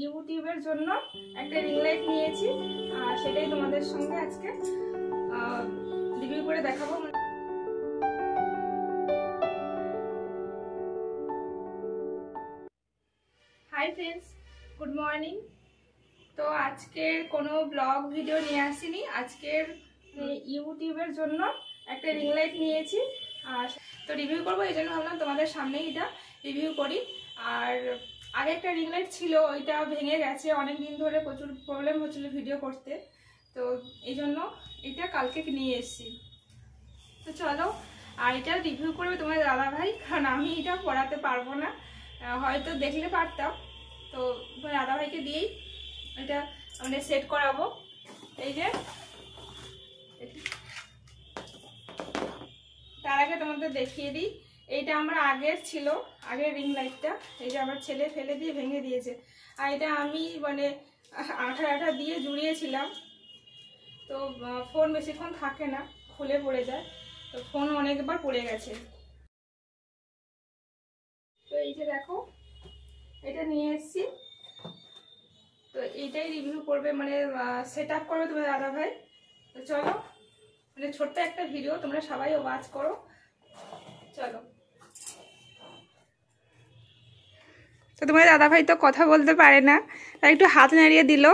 ইউটিউবের জন্য একটা রিং লাইট নিয়েছি, আর সেটাই তোমাদের সঙ্গে আজকে রিভিউ করে দেখাবো। Hi friends, good morning. তো আজকের কোনো ব্লগ ভিডিও নিয়ে আসিনি, আজকের ইউটিউবের জন্য একটা রিং লাইট নিয়েছি আর তো রিভিউ করবো, এই জন্য ভাবলাম তোমাদের সামনেই এটা রিভিউ করি। আর আগে একটা রিং লাইট ছিল, ওইটা ভেঙে গেছে, অনেক দিন ধরে প্রচুর প্রবলেম হচ্ছিলো ভিডিও করতে, তো এই জন্য এটা কালকে নিয়ে এসেছি। তো চলো, আর এটা রিভিউ করবে তোমার দাদা ভাই, কারণ আমি এটা পড়াতে পারবো না, হয়তো দেখলে পারতাম। তো তোমার দাদা ভাইকে দিয়েই এটা মানে সেট করাবো। এই যে তার আগে তোমাদের দেখিয়ে দিই, এইটা আমার আগের ছিল, আগের রিং লাইটটা, এই যে আমার ছেলে ফেলে দিয়ে ভেঙে দিয়েছে। আর এটা আমি মানে আঠা দিয়ে জুড়িয়েছিলাম, তো ফোন বেশিক্ষণ থাকে না, খুলে পড়ে যায়, তো ফোন অনেকবার পড়ে গেছে। তো এই যে দেখো, এটা নিয়ে এসেছি, তো এইটাই রিভিউ করবে, মানে সেট আপ করবে তোমার দাদা ভাই। তো চলো, মানে ছোট্ট একটা ভিডিও, তোমরা সবাই ওয়াচ করো, চলো। তো তোমার দাদা ভাই তো কথা বলতে পারে না, তাই একটু হাত নাড়িয়ে দিল।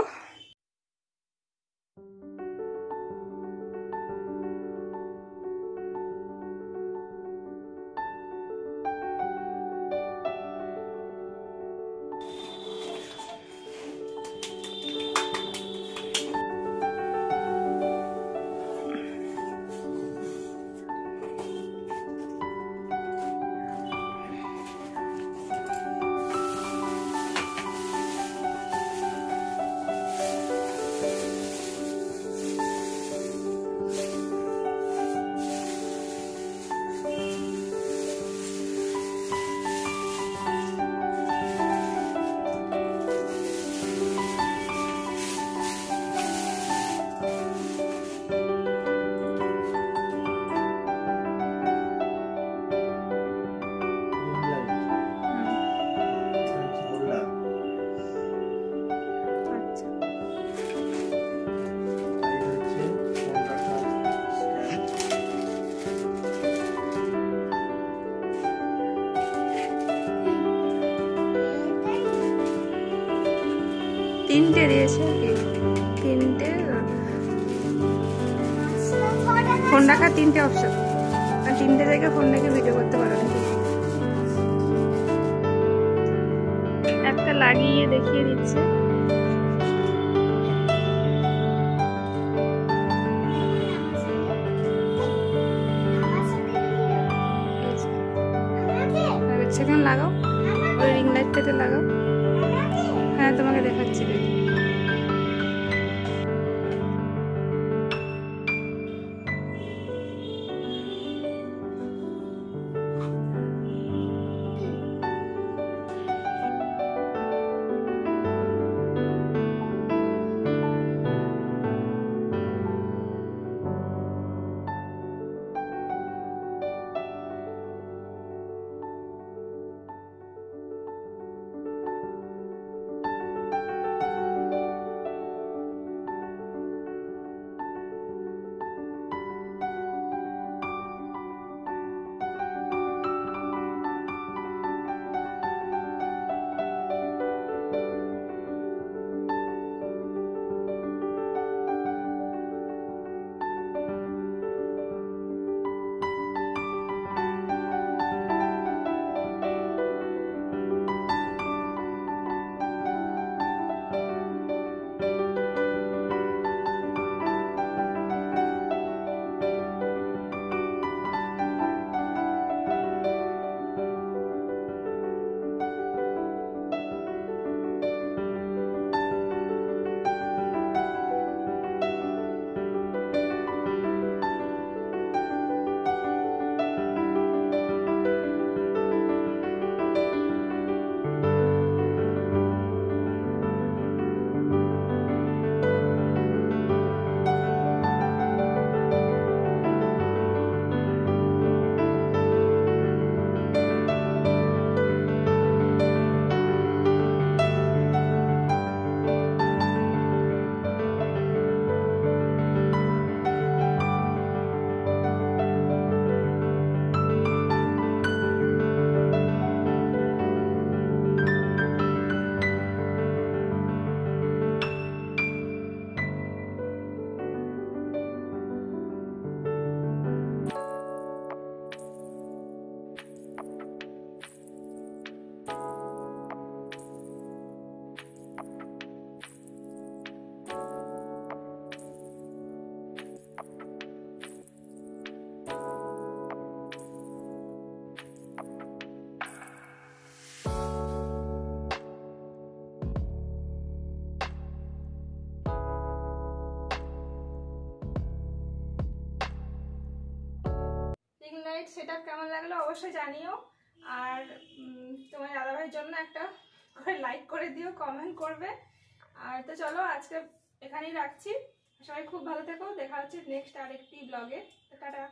তিনটে দিয়েছে, তিনটে ফোন রাখার তিনটে অপশন, আর তিনটে জায়গায় ফোন রেখে ভিডিও করতে পারো। একটা লাগিয়ে দেখিয়ে দিচ্ছে, সেখানে লাগাও, ওই রিং লাইটটাতে লাগাও। হ্যাঁ, তোমাকে দেখাচ্ছি। লাইট সেটআপ কেমন লাগলো অবশ্যই জানিও। আর তোমার দাদাভাইয়ের জন্য একটা করে লাইক করে দিও, কমেন্ট করবে। আর তো চলো আজকে এখানেই রাখছি। সবাই খুব ভালো থেকো, দেখা হচ্ছে নেক্সট আরেকটি ব্লগে। টাটা।